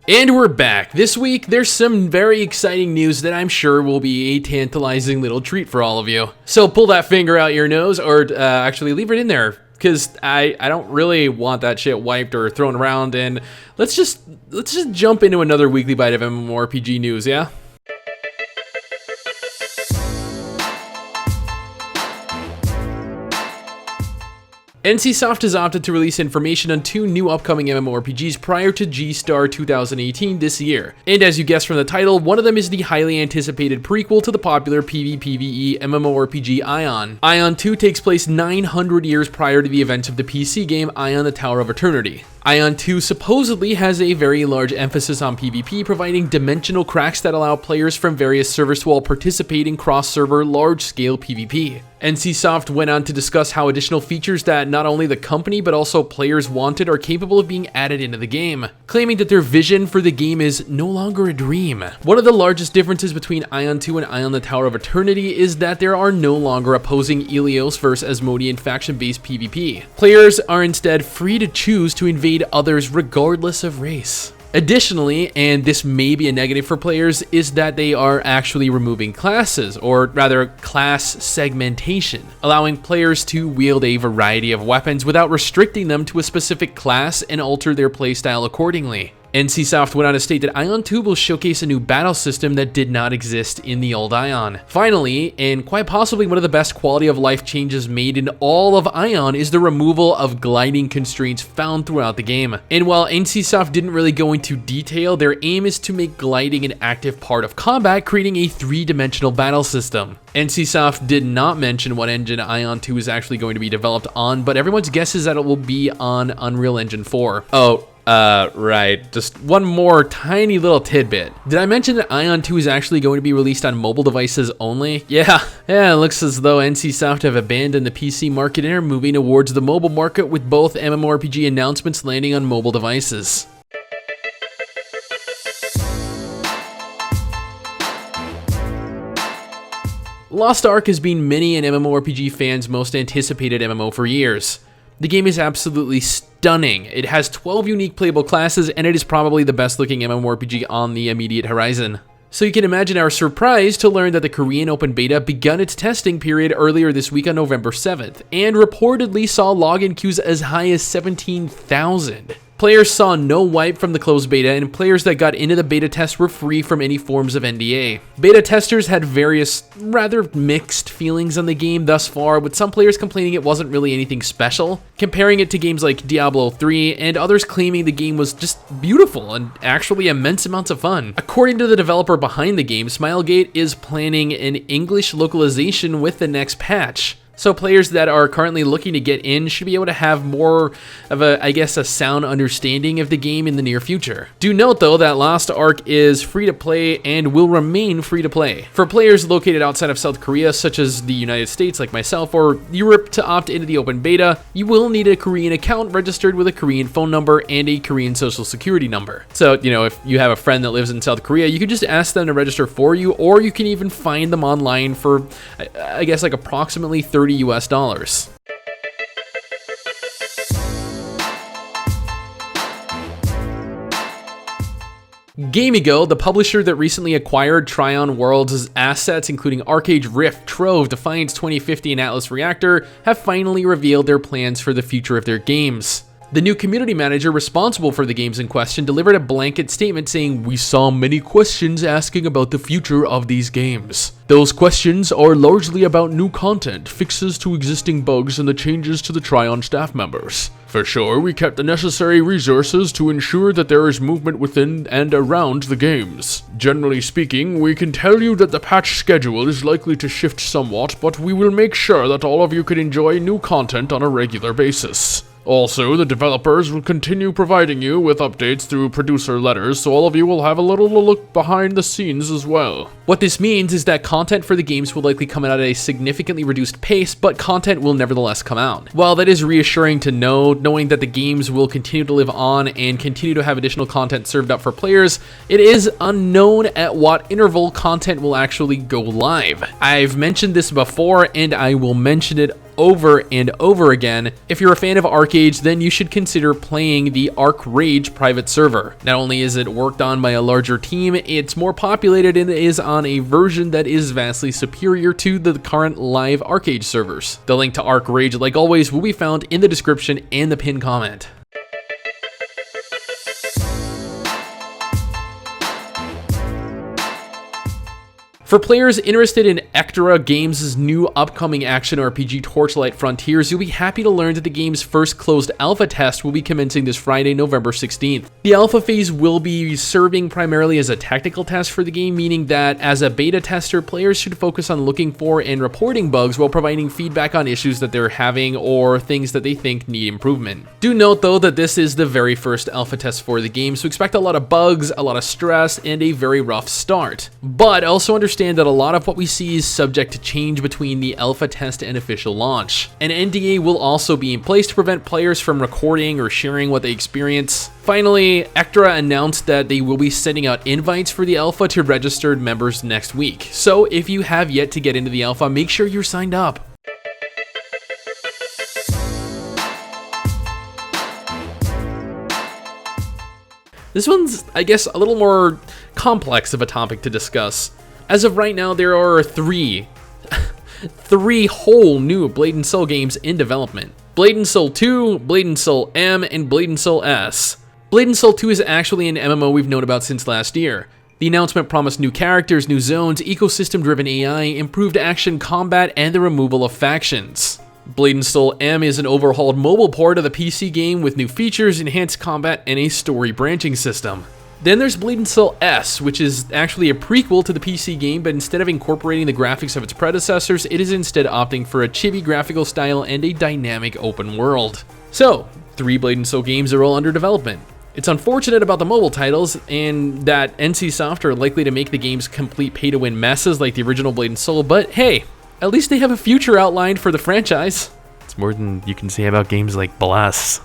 And we're back. This week, there's some very exciting news that I'm sure will be a tantalizing little treat for all of you. So pull that finger out your nose, or actually leave it in there, because I don't really want that shit wiped or thrown around, and let's just jump into another weekly bite of MMORPG news, yeah? NCSoft has opted to release information on 2 new upcoming MMORPGs prior to G-Star 2018 this year. And as you guessed from the title, one of them is the highly anticipated prequel to the popular PvPvE MMORPG Aion. Aion 2 takes place 900 years prior to the events of the PC game Aion the Tower of Eternity. Aion 2 supposedly has a very large emphasis on PvP, providing dimensional cracks that allow players from various servers to all participate in cross-server, large-scale PvP. NCSoft went on to discuss how additional features that not only the company but also players wanted are capable of being added into the game, claiming that their vision for the game is no longer a dream. One of the largest differences between Aion 2 and Aion the Tower of Eternity is that there are no longer opposing Ilios versus Asmodean faction-based PvP. Players are instead free to choose to invade others regardless of race. Additionally, and this may be a negative for players, is that they are actually removing classes, or rather class segmentation, allowing players to wield a variety of weapons without restricting them to a specific class and alter their playstyle accordingly. NCSoft went on to state that Aion 2 will showcase a new battle system that did not exist in the old Aion. Finally, and quite possibly one of the best quality of life changes made in all of Aion, is the removal of gliding constraints found throughout the game. And while NCSoft didn't really go into detail, their aim is to make gliding an active part of combat, creating a 3-dimensional battle system. NCSoft did not mention what engine Aion 2 is actually going to be developed on, but everyone's guess is that it will be on Unreal Engine 4. Right. Just one more tiny little tidbit. Did I mention that Aion 2 is actually going to be released on mobile devices only? Yeah, it looks as though NCSoft have abandoned the PC market and are moving towards the mobile market, with both MMORPG announcements landing on mobile devices. Lost Ark has been many an MMORPG fan's most anticipated MMO for years. The game is absolutely stunning. It has 12 unique playable classes, and it is probably the best looking MMORPG on the immediate horizon. So you can imagine our surprise to learn that the Korean open beta begun its testing period earlier this week on November 7th, and reportedly saw login queues as high as 17,000. Players saw no wipe from the closed beta, and players that got into the beta test were free from any forms of NDA. Beta testers had various, rather mixed feelings on the game thus far, with some players complaining it wasn't really anything special, comparing it to games like Diablo 3, and others claiming the game was just beautiful and actually immense amounts of fun. According to the developer behind the game, Smilegate is planning an English localization with the next patch. So players that are currently looking to get in should be able to have more of a sound understanding of the game in the near future. Do note though that Lost Ark is free to play and will remain free to play. For players located outside of South Korea, such as the United States like myself, or Europe, to opt into the open beta, you will need a Korean account registered with a Korean phone number and a Korean social security number. So, if you have a friend that lives in South Korea, you can just ask them to register for you, or you can even find them online for, like approximately $30 US. Gamigo, the publisher that recently acquired Trion Worlds' assets including ArcheAge, Rift, Trove, Defiance 2050, and Atlas Reactor, have finally revealed their plans for the future of their games. The new community manager responsible for the games in question delivered a blanket statement saying, "We saw many questions asking about the future of these games. Those questions are largely about new content, fixes to existing bugs, and the changes to the Trion staff members. For sure, we kept the necessary resources to ensure that there is movement within and around the games. Generally speaking, we can tell you that the patch schedule is likely to shift somewhat, but we will make sure that all of you can enjoy new content on a regular basis. Also, the developers will continue providing you with updates through producer letters, so all of you will have a little look behind the scenes as well." What this means is that content for the games will likely come out at a significantly reduced pace, but content will nevertheless come out. While that is reassuring to know, knowing that the games will continue to live on and continue to have additional content served up for players, it is unknown at what interval content will actually go live. I've mentioned this before, and I will mention it over and over again. If you're a fan of ArcheAge, then you should consider playing the ArcheAge private server. Not only is it worked on by a larger team, it's more populated and is on a version that is vastly superior to the current live ArcheAge servers. The link to ArcheAge, like always, will be found in the description and the pinned comment. For players interested in Astellia Games' new upcoming action RPG Torchlight Frontiers, you'll be happy to learn that the game's first closed alpha test will be commencing this Friday, November 16th. The alpha phase will be serving primarily as a technical test for the game, meaning that as a beta tester, players should focus on looking for and reporting bugs while providing feedback on issues that they're having or things that they think need improvement. Do note though that this is the very first alpha test for the game, so expect a lot of bugs, a lot of stress, and a very rough start. But also understand that a lot of what we see is subject to change between the alpha test and official launch. An NDA will also be in place to prevent players from recording or sharing what they experience. Finally, Astellia announced that they will be sending out invites for the alpha to registered members next week. So if you have yet to get into the alpha, make sure you're signed up. This one's, I guess, a little more complex of a topic to discuss. As of right now, there are three whole new Blade & Soul games in development. Blade & Soul 2, Blade & Soul M, and Blade & Soul S. Blade & Soul 2 is actually an MMO we've known about since last year. The announcement promised new characters, new zones, ecosystem-driven AI, improved action combat, and the removal of factions. Blade & Soul M is an overhauled mobile port of the PC game with new features, enhanced combat, and a story branching system. Then there's Blade & Soul S, which is actually a prequel to the PC game, but instead of incorporating the graphics of its predecessors, it is instead opting for a chibi graphical style and a dynamic open world. So, 3 Blade & Soul games are all under development. It's unfortunate about the mobile titles, and that NCSoft are likely to make the games complete pay-to-win messes like the original Blade & Soul, but hey, at least they have a future outlined for the franchise. It's more than you can say about games like Bless.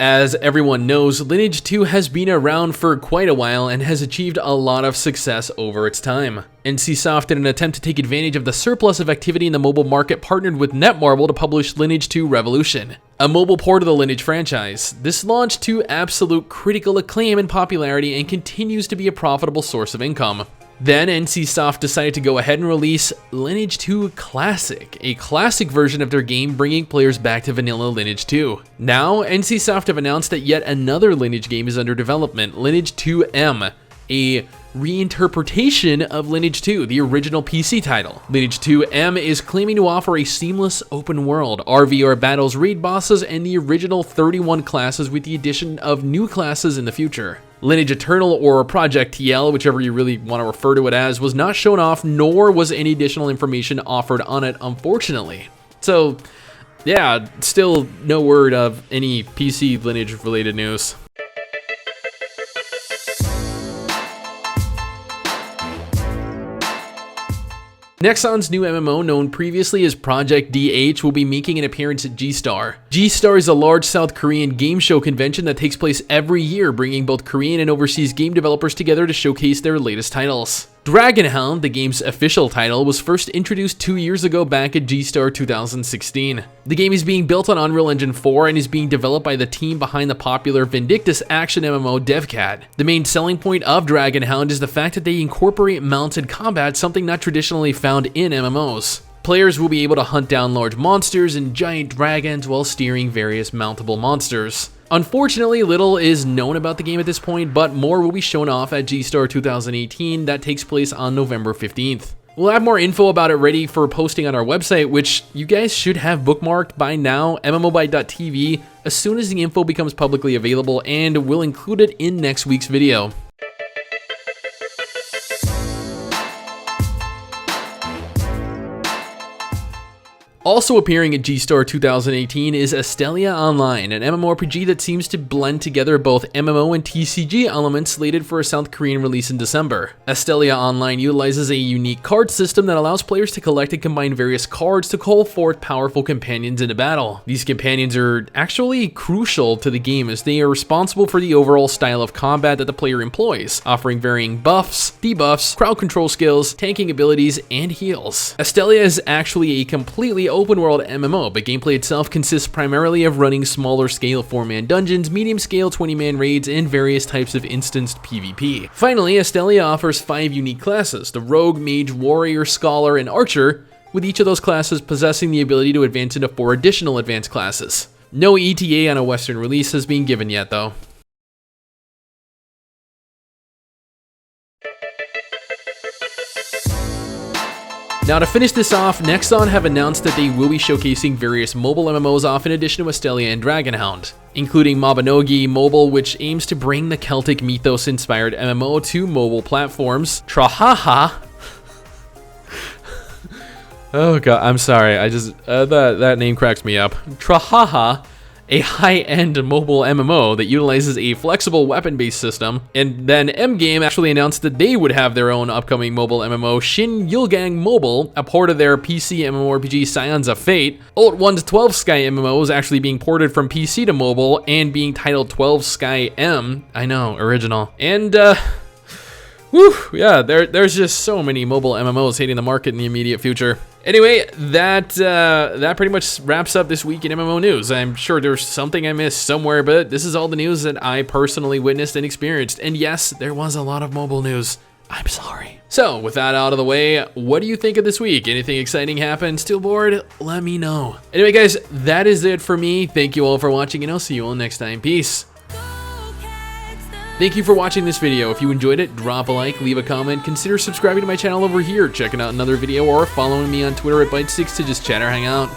As everyone knows, Lineage 2 has been around for quite a while and has achieved a lot of success over its time. NCSoft, in an attempt to take advantage of the surplus of activity in the mobile market, partnered with Netmarble to publish Lineage 2 Revolution, a mobile port of the Lineage franchise. This launched to absolute critical acclaim and popularity and continues to be a profitable source of income. Then NCSoft decided to go ahead and release Lineage 2 Classic, a classic version of their game bringing players back to vanilla Lineage 2. Now, NCSoft have announced that yet another Lineage game is under development, Lineage 2M, a reinterpretation of Lineage 2, the original PC title. Lineage 2M is claiming to offer a seamless open world, RVR battles, raid bosses, and the original 31 classes with the addition of new classes in the future. Lineage Eternal, or Project TL, whichever you really want to refer to it as, was not shown off, nor was any additional information offered on it, unfortunately. So, yeah, still no word of any PC Lineage related news. Nexon's new MMO, known previously as Project DH, will be making an appearance at G-Star. G-Star is a large South Korean game show convention that takes place every year, bringing both Korean and overseas game developers together to showcase their latest titles. Hound, the game's official title, was first introduced 2 years ago back at G-Star 2016. The game is being built on Unreal Engine 4 and is being developed by the team behind the popular Vindictus action MMO DevCat. The main selling point of Hound is the fact that they incorporate mounted combat, something not traditionally found in MMOs. Players will be able to hunt down large monsters and giant dragons while steering various mountable monsters. Unfortunately, little is known about the game at this point, but more will be shown off at G-Star 2018 that takes place on November 15th. We'll have more info about it ready for posting on our website, which you guys should have bookmarked by now, mmobite.tv, as soon as the info becomes publicly available, and we'll include it in next week's video. Also appearing at G-Star 2018 is Astellia Online, an MMORPG that seems to blend together both MMO and TCG elements, slated for a South Korean release in December. Astellia Online utilizes a unique card system that allows players to collect and combine various cards to call forth powerful companions into battle. These companions are actually crucial to the game, as they are responsible for the overall style of combat that the player employs, offering varying buffs, debuffs, crowd control skills, tanking abilities, and heals. Astellia is actually a completely open world MMO, but gameplay itself consists primarily of running smaller scale 4-man dungeons, medium scale 20-man raids, and various types of instanced PvP. Finally, Astellia offers 5 unique classes: the Rogue, Mage, Warrior, Scholar, and Archer, with each of those classes possessing the ability to advance into 4 additional advanced classes. No ETA on a Western release has been given yet though. Now to finish this off, Nexon have announced that they will be showcasing various mobile MMOs off in addition to Astellia and Dragonhound, including Mabinogi Mobile, which aims to bring the Celtic mythos-inspired MMO to mobile platforms. Trahah. Oh god, I'm sorry, I just, that name cracks me up. Trahah, a high-end mobile MMO that utilizes a flexible weapon-based system. And then M-Game actually announced that they would have their own upcoming mobile MMO, Shin Yulgang Mobile, a port of their PC MMORPG Scions of Fate. Alt 1's 12 Sky MMO is actually being ported from PC to mobile and being titled 12 Sky M. I know, original. And, whew, yeah, there's just so many mobile MMOs hitting the market in the immediate future. Anyway, that pretty much wraps up this week in MMO news. I'm sure there's something I missed somewhere, but this is all the news that I personally witnessed and experienced. And yes, there was a lot of mobile news. I'm sorry. So, with that out of the way, what do you think of this week? Anything exciting happened? Still bored? Let me know. Anyway, guys, that is it for me. Thank you all for watching, and I'll see you all next time. Peace. Thank you for watching this video. If you enjoyed it, drop a like, leave a comment, consider subscribing to my channel over here, checking out another video, or following me on Twitter at STIX to just chat or hang out.